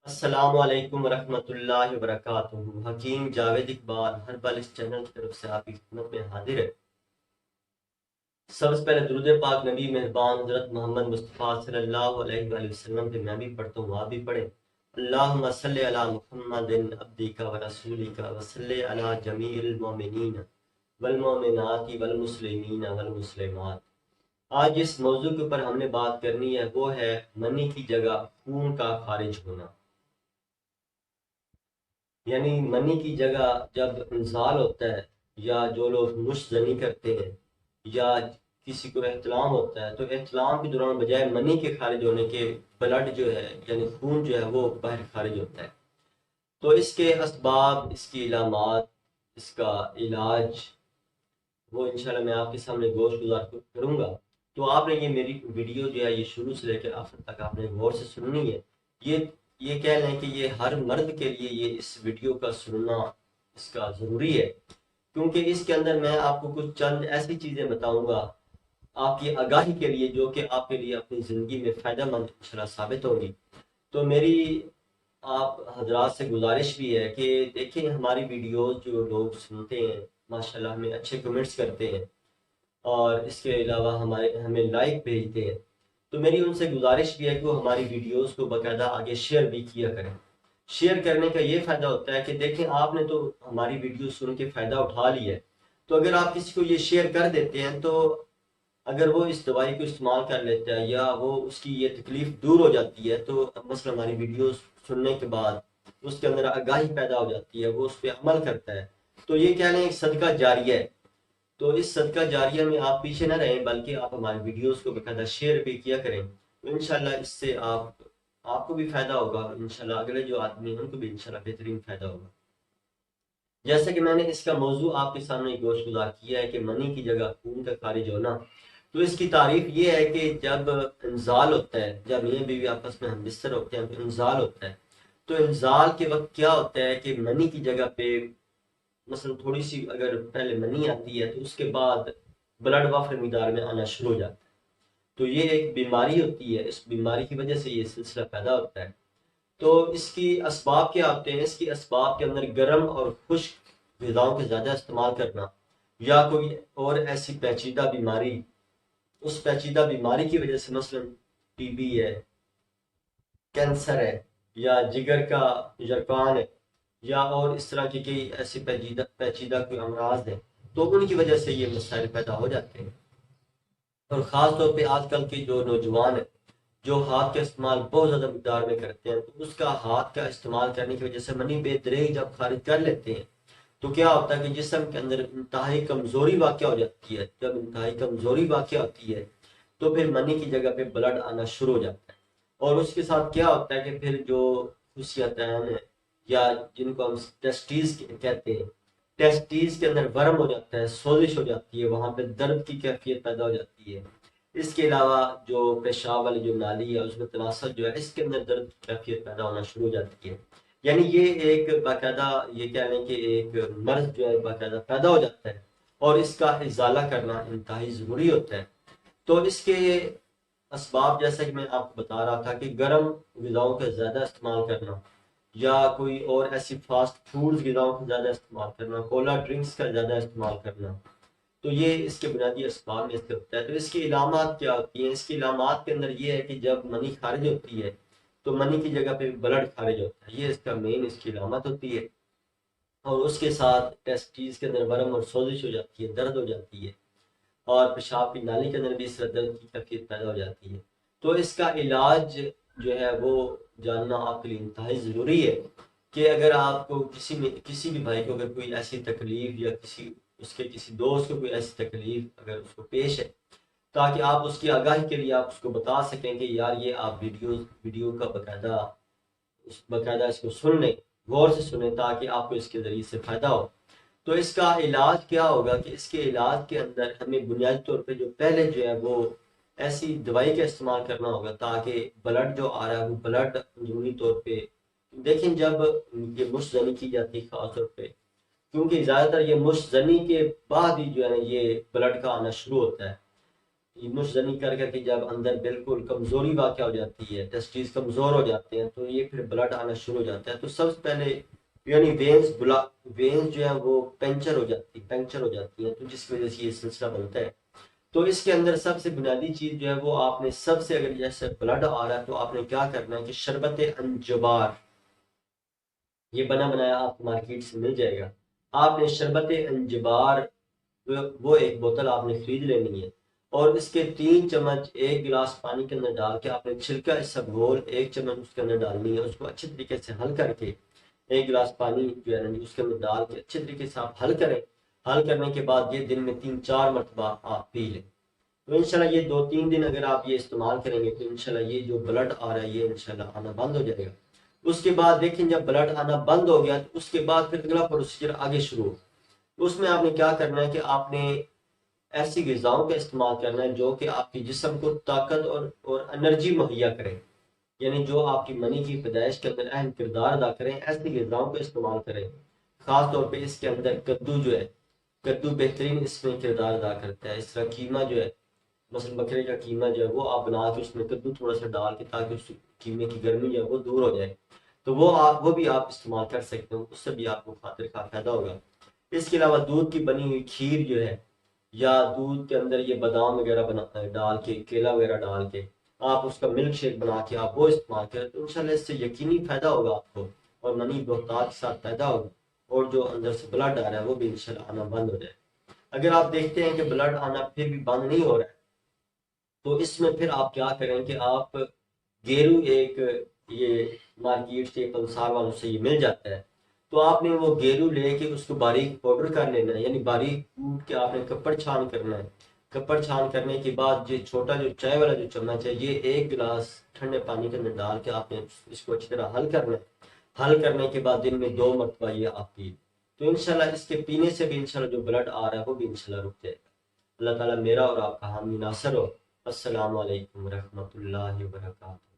السلام علیکم ورحمۃ اللہ وبرکاتہ۔ حکیم جاوید اقبال ہر بل اس چینل کی طرف سے آپ کی خدمت میں حاضر ہے۔ سب سے پہلے درود پاک نبی مہربان حضرت محمد مصطفیٰ صلی اللہ علیہ وآلہ وسلم پہ میں بھی پڑھتا ہوں، آپ بھی پڑھیں۔ اللہم صلی علی محمد عبدک و رسولک و صلی علی جمیع المؤمنین والمؤمنات والمسلمین والمسلمات۔ آج جس موضوع کے اوپر ہم نے بات کرنی ہے وہ ہے منی کی جگہ خون کا خارج ہونا، یعنی منی کی جگہ جب انزال ہوتا ہے یا جو لوگ نشت زنی کرتے ہیں یا کسی کو احتلام ہوتا ہے تو احتلام کے دوران بجائے منی کے خارج ہونے کے بلڈ جو ہے یعنی خون جو ہے وہ باہر خارج ہوتا ہے۔ تو اس کے اسباب، اس کی علامات، اس کا علاج وہ انشاءاللہ میں آپ کے سامنے گوش گزار کروں گا۔ تو آپ نے یہ میری ویڈیو جو ہے یہ شروع سے لے کے آخر تک آپ نے غور سے سننی ہے۔ یہ کہہ لیں کہ یہ ہر مرد کے لیے یہ اس ویڈیو کا سننا اس کا ضروری ہے، کیونکہ اس کے اندر میں آپ کو کچھ چند ایسی چیزیں بتاؤں گا آپ کی آگاہی کے لیے جو کہ آپ کے لیے اپنی زندگی میں فائدہ مند انشاءاللہ ثابت ہوگی۔ تو میری آپ حضرات سے گزارش بھی ہے کہ دیکھیں ہماری ویڈیوز جو لوگ سنتے ہیں ماشاءاللہ ہمیں اچھے کمنٹس کرتے ہیں اور اس کے علاوہ ہمیں لائک بھیجتے ہیں، تو میری ان سے گزارش بھی ہے کہ وہ ہماری ویڈیوز کو باقاعدہ آگے شیئر بھی کیا کریں۔ شیئر کرنے کا یہ فائدہ ہوتا ہے کہ دیکھیں آپ نے تو ہماری ویڈیو سن کے فائدہ اٹھا لیا ہے، تو اگر آپ کسی کو یہ شیئر کر دیتے ہیں تو اگر وہ اس دوائی کو استعمال کر لیتا ہے یا وہ اس کی یہ تکلیف دور ہو جاتی ہے تو مثلا ہماری ویڈیوز سننے کے بعد اس کے اندر آگاہی پیدا ہو جاتی ہے، وہ اس پہ عمل کرتا ہے، تو یہ کہہ لیں ایک صدقہ جاریہ ہے۔ تو اس صدقہ جاریہ میں آپ پیچھے نہ رہیں بلکہ آپ ہماری ویڈیوز کو باقاعدہ شیئر بھی کیا کریں، تو انشاءاللہ اس سے آپ کو بھی فائدہ ہوگا، انشاءاللہ اگلے جو آدمی ہیں ان کو بھی انشاءاللہ بہترین فائدہ ہوگا۔ جیسا کہ میں نے اس کا موضوع آپ کے سامنے گوش گزار کیا ہے کہ منی کی جگہ خون کا خارج ہونا، تو اس کی تعریف یہ ہے کہ جب انزال ہوتا ہے، جب میاں بیوی آپس میں ہم بستر ہوتے ہیں تو انزال ہوتا ہے، تو انزال کے وقت کیا ہوتا ہے کہ منی کی جگہ پہ مثلا تھوڑی سی اگر پہلے منی آتی ہے تو اس کے بعد بلڈ وافر مقدار میں آنا شروع ہو جاتا ہے، تو یہ ایک بیماری ہوتی ہے، اس بیماری کی وجہ سے یہ سلسلہ پیدا ہوتا ہے۔ تو اس کی اسباب کیا ہوتے ہیں؟ اس کی اسباب کے اندر گرم اور خشک غذاؤں کے زیادہ استعمال کرنا یا کوئی اور ایسی پیچیدہ بیماری، اس پیچیدہ بیماری کی وجہ سے مثلا ٹی بی ہے، کینسر ہے یا جگر کا جرقان ہے یا اور اس طرح کی کئی ایسی پیچیدہ کوئی امراض ہیں، تو ان کی وجہ سے یہ مسائل پیدا ہو جاتے ہیں۔ اور خاص طور پہ آج کل کے جو نوجوان ہیں جو ہاتھ کا استعمال بہت زیادہ مقدار میں کرتے ہیں، تو اس کا ہاتھ کا استعمال کرنے کی وجہ سے منی بے دریغ جب خارج کر لیتے ہیں تو کیا ہوتا ہے کہ جسم کے اندر انتہائی کمزوری واقع ہو جاتی ہے۔ جب انتہائی کمزوری واقع ہوتی ہے تو پھر منی کی جگہ پہ بلڈ آنا شروع ہو جاتا ہے، اور اس کے ساتھ کیا ہوتا ہے کہ پھر جو خصیتین ہیں یا جن کو ہم ٹیسٹیز کہتے ہیں، ٹیسٹیز کے اندر ورم ہو جاتا ہے، سوزش ہو جاتی ہے، وہاں پہ درد کی کیفیت پیدا ہو جاتی ہے۔ اس کے علاوہ جو پیشاب والی جو نالی ہے اس میں تناسل جو ہے اس کے اندر درد کی کیفیت پیدا ہونا شروع ہو جاتی ہے، یعنی یہ ایک باقاعدہ یہ کہہ لیں کہ ایک مرض جو ہے باقاعدہ پیدا ہو جاتا ہے، اور اس کا ازالہ کرنا انتہائی ضروری ہوتا ہے۔ تو اس کے اسباب جیسا کہ میں آپ کو بتا رہا تھا کہ گرم غذاؤں کا زیادہ استعمال کرنا یا کوئی اور ایسی فاسٹ فوڈز غذاؤں کا زیادہ استعمال کرنا، کولا ڈرنکس کا زیادہ استعمال کرنا، تو یہ اس کے بنیادی اسباب میں سے ہوتا ہے۔ تو اس کی علامات کیا ہوتی ہیں؟ اس کی علامات کے اندر یہ ہے کہ جب منی خارج ہوتی ہے تو منی کی جگہ پہ بلڈ خارج ہوتا ہے، یہ اس کا مین اس کی علامت ہوتی ہے، اور اس کے ساتھ ٹیسٹیز کے اندر ورم اور سوزش ہو جاتی ہے، درد ہو جاتی ہے، اور پیشاب کی نالی کے اندر بھی اس طرح درد کی کیفیت پیدا ہو جاتی ہے۔ تو اس کا علاج جو ہے وہ جاننا آپ کے لیے انتہائی ضروری ہے کہ اگر آپ کو کسی بھی بھائی کو اگر کوئی ایسی تکلیف یا کسی دوست کو کوئی ایسی تکلیف اگر اس کو پیش ہے، تاکہ آپ اس کی آگاہی کے لیے آپ اس کو بتا سکیں کہ یار یہ آپ ویڈیو کا باقاعدہ اس کو سن لیں، غور سے سنیں تاکہ آپ کو اس کے ذریعے سے فائدہ ہو۔ تو اس کا علاج کیا ہوگا کہ اس کے علاج کے اندر ہمیں بنیادی طور پہ جو پہلے جو ہے وہ ایسی دوائی کا استعمال کرنا ہوگا تاکہ بلڈ جو آ رہا ہے وہ بلڈ ضروری طور پہ دیکھیں جب یہ مشت زنی کی جاتی ہے خاص طور پہ، کیونکہ زیادہ تر یہ مشت زنی کے بعد ہی جو ہے نا یہ بلڈ کا آنا شروع ہوتا ہے، نش زنی کر کر کے جب اندر بالکل کمزوری واقع ہو جاتی ہے، ٹیسٹیز کمزور ہو جاتے ہیں، تو یہ پھر بلڈ آنا شروع ہو جاتا ہے. تو سب سے پہلے یعنی وینز جو ہے وہ پنکچر ہو جاتی ہیں، تو جس کی وجہ سے یہ سلسلہ بنتا ہے. تو اس کے اندر سب سے بنیادی چیز جو ہے وہ آپ نے سب سے، اگر جیسے بلڈ آ رہا ہے تو آپ نے کیا کرنا ہے کہ شربت انجبار، یہ بنا بنایا آپ کو مارکیٹ سے مل جائے گا. آپ نے شربت انجبار وہ ایک بوتل آپ نے خرید لینی ہے، اور اس کے 3 چمچ ایک گلاس پانی کے اندر ڈال کے آپ نے چھلکا اس سب گھول 1 چمچ اس کے اندر ڈالنی ہے. اس کو اچھے طریقے سے حل کر کے ایک گلاس پانی جو ہے اس کے اندر ڈال کے اچھے طریقے سے آپ حل کریں. حل کرنے کے بعد یہ دن میں 3-4 مرتبہ آپ پی لیں. تو انشاءاللہ یہ 2-3 دن اگر آپ یہ استعمال کریں گے تو انشاءاللہ یہ جو بلڈ آ رہا ہے یہ انشاءاللہ آنا بند ہو جائے گا. اس کے بعد دیکھیں جب بلڈ آنا بند ہو گیا تو اس کے بعد پھر اگلا پروسیجر آگے شروع ہو. اس میں آپ نے کیا کرنا ہے کہ آپ نے ایسی غذاؤں کا استعمال کرنا ہے جو کہ آپ کے جسم کو طاقت اور انرجی مہیا کریں، یعنی جو آپ کی منی کی پیدائش کے اندر اہم کردار ادا کریں، ایسی غذاؤں کا استعمال کریں. خاص طور پہ اس کے اندر کدو جو ہے، کدو بہترین اس میں کردار ادا کرتا ہے. اس طرح قیمہ جو ہے، مثلا بکرے کا قیمہ جو ہے وہ آپ بنا کے اس میں کدو تھوڑا سا ڈال کے تاکہ اس قیمے کی گرمی جو ہے وہ دور ہو جائے، تو وہ بھی آپ استعمال کر سکتے ہو، اس سے بھی آپ کو خاطر خواہ فائدہ ہوگا. اس کے علاوہ دودھ کی بنی ہوئی کھیر جو ہے، یا دودھ کے اندر یہ بادام وغیرہ ڈال کے، کیلا وغیرہ ڈال کے آپ اس کا ملک شیک بنا کے آپ وہ استعمال کریں تو انشاءاللہ اس سے یقینی فائدہ ہوگا آپ کو، اور منی بہتات کے ساتھ پیدا ہوگا، اور جو اندر سے بلڈ آ رہا ہے وہ بھی انشاءاللہ آنا بند ہو جائے. اگر آپ دیکھتے ہیں کہ بلڈ آنا پھر بھی بند نہیں ہو رہا ہے تو اس میں پھر آپ کیا کریں کہ آپ گیرو ایک، یہ مارکیٹ سے پنسار والوں سے یہ مل جاتا ہے، تو آپ نے وہ گیرو لے کے اس کو باریک پاؤڈر کر لینا ہے، یعنی باریک کوٹ کے آپ نے کپڑ چھان کرنا ہے. کپڑ چھان کرنے کے بعد یہ چھوٹا جو چائے والا جو چمچ ہے یہ 1 گلاس ٹھنڈے پانی کے اندر ڈال کے آپ نے اس کو اچھی طرح حل کرنا ہے. حل کرنے کے بعد دن میں 2 مرتبہ یہ آپ پی، تو انشاءاللہ اس کے پینے سے بھی انشاءاللہ جو بلڈ آ رہا ہے وہ بھی انشاءاللہ رک جائے گا. اللہ تعالیٰ میرا اور آپ کا حامی ناصر ہو. السلام علیکم ورحمۃ اللہ وبرکاتہ.